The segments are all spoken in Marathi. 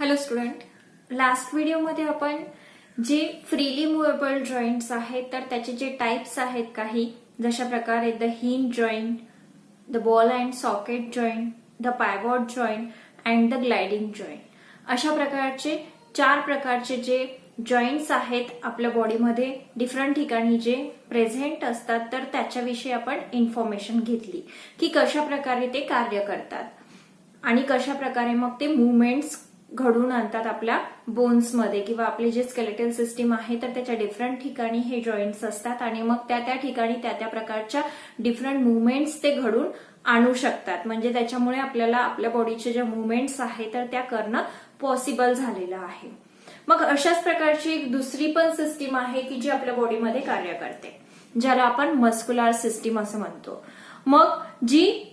हॅलो स्टुडंट, लास्ट व्हिडिओमध्ये आपण जे फ्रीली मुव्हेबल जॉईंट्स आहेत तर त्याचे जे टाइप्स आहेत काही जशा प्रकारे the hinge joint, the ball and socket joint, the pivot joint and the gliding joint, अशा प्रकारचे 4 प्रकारचे जे जॉईंट्स आहेत आपल्या बॉडीमध्ये डिफरंट ठिकाणी जे प्रेझेंट असतात तर त्याच्याविषयी आपण इन्फॉर्मेशन घेतली की कशा प्रकारे ते कार्य करतात आणि कशा प्रकारे मग ते मुवमेंट्स घडून आणतात आपल्या बोन्समध्ये किंवा आपली जे स्केलेटल सिस्टीम आहे तर त्याच्या डिफरंट ठिकाणी हे जॉईंट्स असतात आणि मग त्या ठिकाणी त्या प्रकारच्या डिफरंट मुवमेंट्स ते घडून आणू शकतात. म्हणजे त्याच्यामुळे आपल्याला आपल्या बॉडीचे ज्या मुवमेंट्स आहेत तर त्या करणं पॉसिबल झालेलं आहे. मग अशाच प्रकारची एक दुसरी पण सिस्टीम आहे की जी आपल्या बॉडीमध्ये कार्य करते, ज्याला आपण मस्क्युलर सिस्टीम असं म्हणतो. मग जी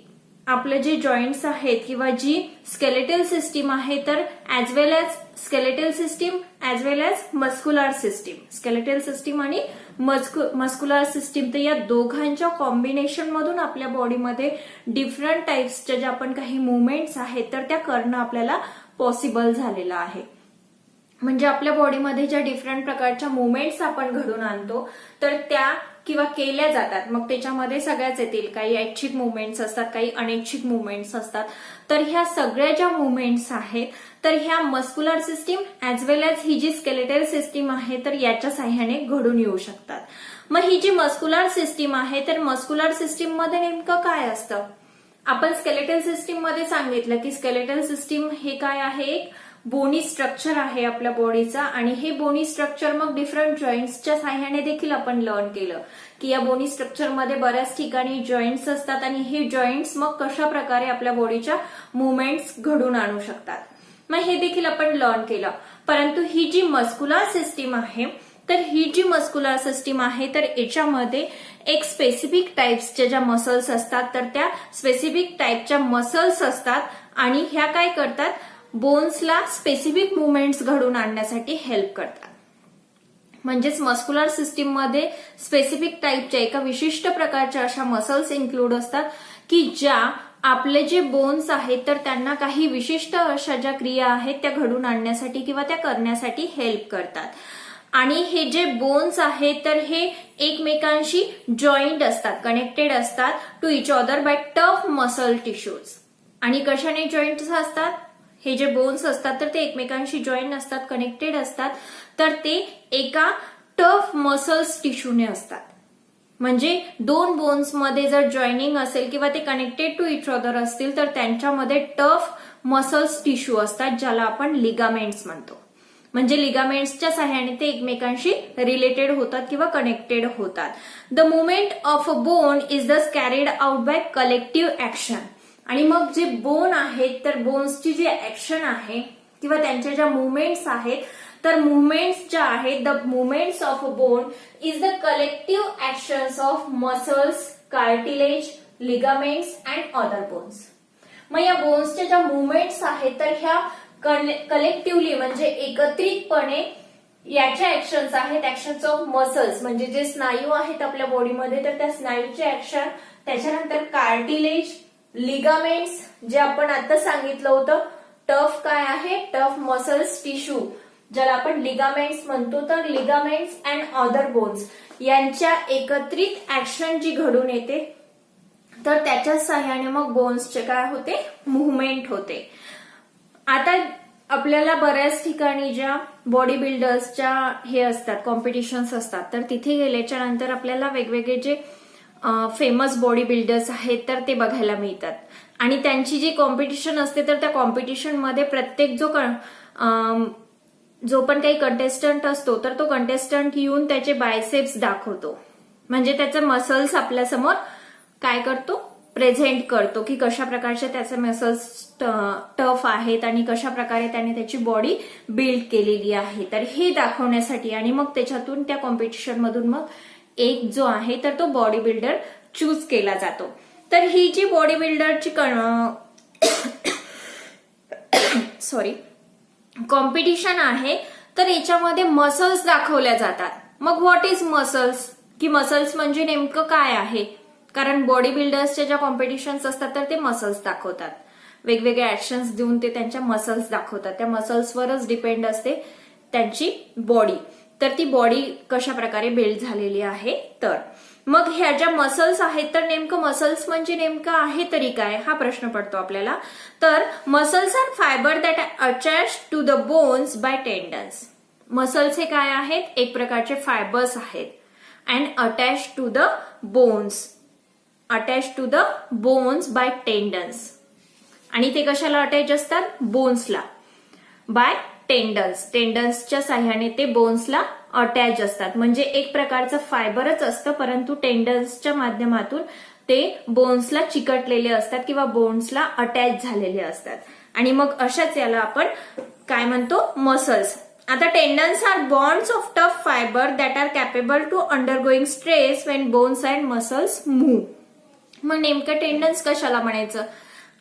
आपले जे जॉईंट्स आहेत किंवा जी स्केलेटल सिस्टीम आहे तर as well as skeletal system as well as muscular system, skeletal system आणि मस्क्युलर सिस्टीम, तर या दोघांच्या कॉम्बिनेशन मधून आपल्या बॉडीमध्ये डिफरंट टाइप्सच्या ज्या आपण काही मुवमेंट्स आहेत तर त्या करणं आपल्याला पॉसिबल झालेलं आहे. म्हणजे आपल्या बॉडीमध्ये ज्या डिफरंट प्रकारच्या मुवमेंट्स आपण घडून आणतो तर त्या किंवा केल्या जातात. मग त्याच्यामध्ये सगळ्याच येतील, काही ऐच्छिक मुवमेंट्स असतात, काही अनैच्छिक मुवमेंट्स असतात. तर ह्या सगळ्या ज्या मुवमेंट्स आहेत तर ह्या muscular system as well as ही जी स्केलेटल सिस्टीम आहे तर याच्या साह्याने घडून येऊ शकतात. मग ही जी मस्क्युलर सिस्टीम आहे तर मस्क्युलर सिस्टीम मध्ये नेमकं काय असतं? आपण स्केलेटल सिस्टीम मध्ये सांगितलं की स्केलेटल सिस्टीम हे काय आहे, एक बोनी स्ट्रक्चर आहे आपल्या बॉडीचा आणि हे बोनी स्ट्रक्चर मग डिफरंट जॉईंट्सच्या साह्याने देखील आपण लर्न केलं की या बोनी स्ट्रक्चरमध्ये बऱ्याच ठिकाणी जॉईंट्स असतात आणि हे जॉईंट्स मग कशा प्रकारे आपल्या बॉडीच्या मुवमेंट्स घडून आणू शकतात. मग हे देखील आपण लर्न केलं. परंतु ही जी मस्क्युलर सिस्टीम आहे तर ही जी मस्क्युलर सिस्टीम आहे तर याच्यामध्ये एक स्पेसिफिक टाइप्सच्या ज्या मसल्स असतात तर त्या स्पेसिफिक टाइपच्या मसल्स असतात आणि ह्या काय करतात, बोन्सला स्पेसिफिक मुवमेंट्स घडून आणण्यासाठी हेल्प करतात. म्हणजेच मस्क्युलर सिस्टीम मध्ये स्पेसिफिक टाइपच्या एका विशिष्ट प्रकारच्या अशा मसल्स इन्क्लूड असतात की ज्या आपले जे बोन्स आहेत तर त्यांना काही विशिष्ट अशा ज्या क्रिया आहेत त्या घडून आणण्यासाठी किंवा त्या करण्यासाठी हेल्प करतात. आणि हे जे बोन्स आहेत तर हे एकमेकांशी जॉईंट असतात, कनेक्टेड असतात to each other by tough muscle tissues. आणि कशाने जॉईंट्स असतात? हे जे बोन्स असतात तर ते एकमेकांशी जॉईंट असतात, कनेक्टेड असतात, तर ते एका टफ मसल्स टिश्यूने असतात. म्हणजे 2 बोन्स मध्ये जर जॉईनिंग असेल किंवा ते कनेक्टेड टू इच अदर असतील तर त्यांच्यामध्ये टफ मसल्स टिश्यू असतात ज्याला आपण लिगामेंट्स म्हणतो. म्हणजे लिगामेंट्सच्या सहाय्याने ते एकमेकांशी रिलेटेड होतात किंवा कनेक्टेड होतात. The movement of a bone is thus carried out by collective action. आणि मग जे बोन आहेत तर बोन्सची जी ऍक्शन आहे किंवा त्यांच्या ज्या मुवमेंट्स आहेत तर मुवमेंट्स ज्या आहेत, the movements of a bone is the collective actions of muscles, cartilage, ligaments and other bones. मग या बोन्सच्या ज्या मुवमेंट्स आहेत तर ह्या कलेक्टिव्हली म्हणजे एकत्रितपणे याच्या ऍक्शन्स आहेत, ऍक्शन्स ऑफ मसल्स म्हणजे जे स्नायू आहेत आपल्या बॉडीमध्ये तर त्या स्नायूचे ऍक्शन, त्याच्यानंतर कार्टिलेज, लिगामेंट्स जे आपण आता सांगितलं होतं, टफ काय आहे, टफ मसल्स टिश्यू ज्याला आपण लिगामेंट्स म्हणतो, तर लिगामेंट्स अँड अदर बोन्स यांच्या एकत्रित ऍक्शन जी घडून येते तर त्याच्या साह्याने मग बोन्सचे काय होते, मुव्हमेंट होते. आता आपल्याला बऱ्याच ठिकाणी ज्या बॉडी बिल्डर्सच्या हे असतात, कॉम्पिटिशन्स असतात तर तिथे गेल्याच्या नंतर आपल्याला वेगवेगळे जे फेमस बॉडी बिल्डर्स आहेत तर ते बघायला मिळतात. आणि त्यांची जी कॉम्पिटिशन असते तर त्या कॉम्पिटिशन मध्ये प्रत्येक जो पण काही कंटेस्टंट असतो तर तो कंटेस्टंट येऊन त्याचे बायसेप्स दाखवतो. म्हणजे त्याचे मसल्स आपल्यासमोर काय करतो, प्रेझेंट करतो की कशा प्रकारचे त्याचे मसल्स टफ आहेत आणि कशा प्रकारे त्याने त्याची बॉडी बिल्ड केलेली आहे. तर हे दाखवण्यासाठी आणि मग त्याच्यातून त्या कॉम्पिटिशन मधून मग एक जो आहे तर तो बॉडी बिल्डर चूज केला जातो. तर ही जी बॉडी बिल्डरची कॉम्पिटिशन आहे तर याच्यामध्ये मसल्स दाखवल्या जातात. मग व्हॉट इज मसल्स, की मसल्स म्हणजे नेमकं काय आहे? कारण बॉडी बिल्डर्सच्या ज्या कॉम्पिटिशन्स असतात तर ते मसल्स दाखवतात. वेगवेगळे ऍक्शन्स देऊन ते त्यांच्या मसल्स दाखवतात. त्या मसल्सवरच डिपेंड असते त्यांची बॉडी. तर ती बॉडी कशा प्रकारे बिल्ड झालेली आहे. तर मग ह्या ज्या मसल्स आहेत तर नेमकं मसल्स म्हणजे नेमकं आहे तरी काय हा प्रश्न पडतो आपल्याला. तर muscles are fibre that are attach to the bones by tendons. Muscles हे काय आहेत, एक प्रकारचे फायबर्स आहेत. And attach to the bones, attach to the bones by tendons. आणि ते कशाला अटॅच असतात, बोन्सला. बाय टेंडन्स, टेंडन्सच्या साह्याने ते बोन्सला अटॅच असतात. म्हणजे एक प्रकारचं फायबरच असतं परंतु टेंडन्सच्या माध्यमातून ते बोन्सला चिकटलेले असतात किंवा बोन्सला अटॅच झालेले असतात. आणि मग अशाच याला आपण काय म्हणतो, मसल्स. आता tendons are bonds of tough fibre that are capable to undergoing stress when bones and muscles move. मग नेमकं टेंडन्स कशाला म्हणायचं.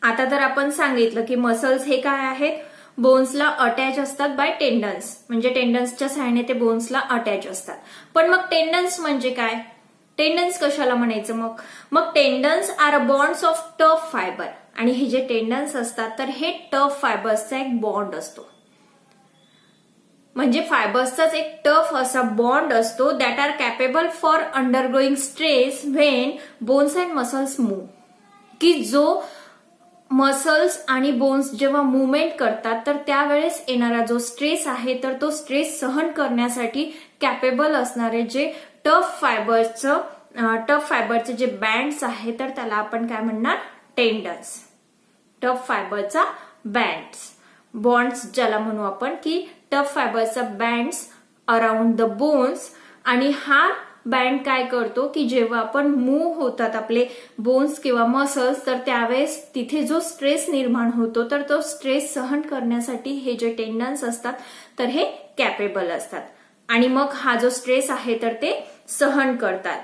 आता तर आपण सांगितलं की मसल्स हे काय आहेत, बोन्सला अटॅच असतात बाय टेंडन्स. म्हणजे टेंडन्सच्या सहाय्याने ते बोन्सला अटॅच असतात. पण मग टेंडन्स म्हणजे काय, टेंडन्स कशाला म्हणायचं. मग tendons are a bonds of tough fibre. आणि हे जे टेंडन्स असतात तर हे टफ फायबर्सचा एक बॉन्ड असतो. म्हणजे फायबर्सचाच एक टफ असा बॉन्ड असतो that are capable for undergoing stress when bones and muscles move. की जो मसल्स आणि बोन्स जेव्हा मुवमेंट करतात तर त्यावेळेस येणारा जो स्ट्रेस आहे तर तो स्ट्रेस सहन करण्यासाठी कॅपेबल असणारे जे टफ फायबरचे जे बँड्स आहेत तर त्याला आपण काय म्हणणार, टेंडन्स. टफ फायबरचा बॉन्ड्स ज्याला म्हणू आपण की टफ फायबरचा बँड्स अराउंड द बोन्स. आणि हा बँड काय करतो की जेव्हा आपण मूव्ह होतात आपले बोन्स किंवा मसल्स तर त्यावेळेस तिथे जो स्ट्रेस निर्माण होतो तर तो स्ट्रेस सहन करण्यासाठी हे जे टेंडन्स असतात तर हे कॅपेबल असतात. आणि मग हा जो स्ट्रेस आहे तर ते सहन करतात.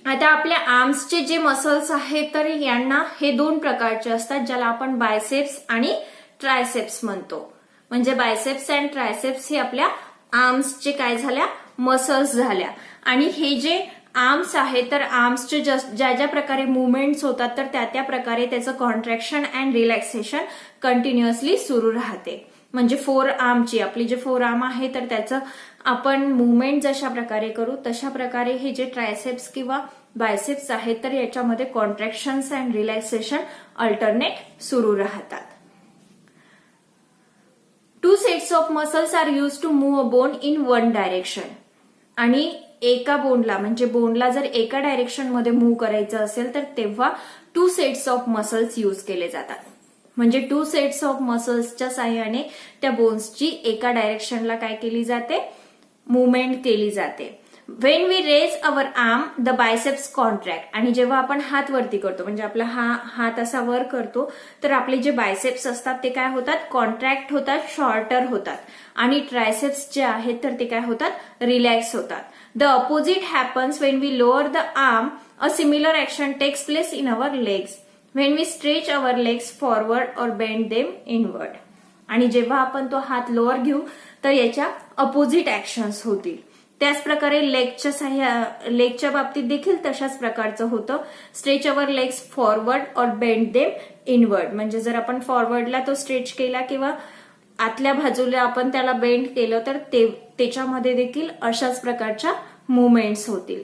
आता आपल्या आर्म्सचे जे मसल्स आहेत तर यांना हे दोन प्रकारचे असतात ज्याला आपण बायसेप्स आणि ट्रायसेप्स म्हणतो. म्हणजे बायसेप्स अँड ट्रायसेप्स हे आपल्या आर्म्सचे काय झाल्या, मसल्स झाल्या. आणि हे जे आर्म्स आहेत तर आर्म्सचे ज्या ज्या प्रकारे मुवमेंट्स होतात तर त्या प्रकारे त्याचं कॉन्ट्रॅक्शन अँड रिलॅक्सेशन कंटिन्युअसली सुरू राहते. म्हणजे फोर आर्मची आपली जे फोर आर्म आहे तर त्याचं आपण मुवमेंट जशा प्रकारे करू तशा प्रकारे हे जे ट्रायसेप्स किंवा बायसेप्स आहेत तर याच्यामध्ये कॉन्ट्रॅक्शन्स अँड रिलॅक्सेशन अल्टरनेट सुरू राहतात. 2 sets of muscles are used to move a bone in one direction. आणि एका बोनला म्हणजे बोनला जर एका डायरेक्शन मध्ये मूव्ह करायचं असेल तर तेव्हा 2 sets of muscles यूज केले जातात. म्हणजे 2 sets of musclesच्या साह्याने त्या बोन्सची एका डायरेक्शनला काय केली जाते, मुवमेंट केली जाते. When we raise our arm, the biceps contract. आणि जेव्हा आपण हात वरती करतो म्हणजे आपला हात असा वर करतो तर आपले जे बायसेप्स असतात ते काय होतात, कॉन्ट्रॅक्ट होतात, शॉर्टर होतात. आणि ट्रायसेप्स जे आहेत तर ते काय होतात, रिलॅक्स होतात. The opposite happens when we lower the arm. A similar action takes place in our legs when we stretch our legs forward और बेंड देम इनवर्ड. आणि जेव्हा आपण तो हात लोअर घेऊ तर याच्या अपोजिट ऍक्शन्स होतील. त्याच प्रकारे लेगच्या बाबतीत देखील तशाच प्रकारचं होतं. स्ट्रेच अवर लेग्स फॉरवर्ड और बेंड देम इनवर्ड. म्हणजे जर आपण फॉरवर्डला तो स्ट्रेच केला किंवा आतल्या बाजूला आपण त्याला बेंड केलं तर त्याच्यामध्ये देखील अशाच प्रकारच्या मुवमेंट्स होतील.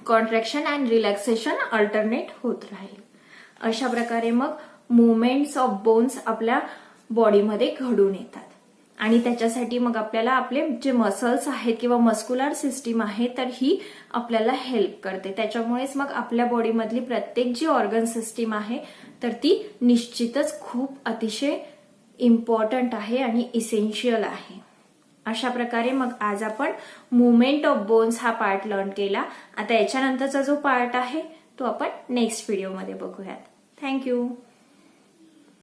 कॉन्ट्रॅक्शन अँड रिलॅक्सेशन अल्टरनेट होत राहील. अशा प्रकारे मग मुवमेंट्स ऑफ बोन्स आपल्या बॉडीमध्ये घडून येतात. आणि त्याच्यासाठी मग आपल्याला आपले जे मसल्स आहेत किंवा मस्क्युलर सिस्टीम आहे तर ही आपल्याला हेल्प करते. त्याच्यामुळेच मग आपल्या बॉडीमधली प्रत्येक जी ऑर्गन सिस्टीम आहे तर ती निश्चितच खूप अतिशय इम्पॉर्टंट आहे आणि इसेन्शियल आहे. अशा प्रकारे मग आज आपण मुवमेंट ऑफ बोन्स हा पार्ट लर्न केला. आता याच्यानंतरचा जो पार्ट आहे तो आपण नेक्स्ट व्हिडिओमध्ये बघूयात. थँक्यू.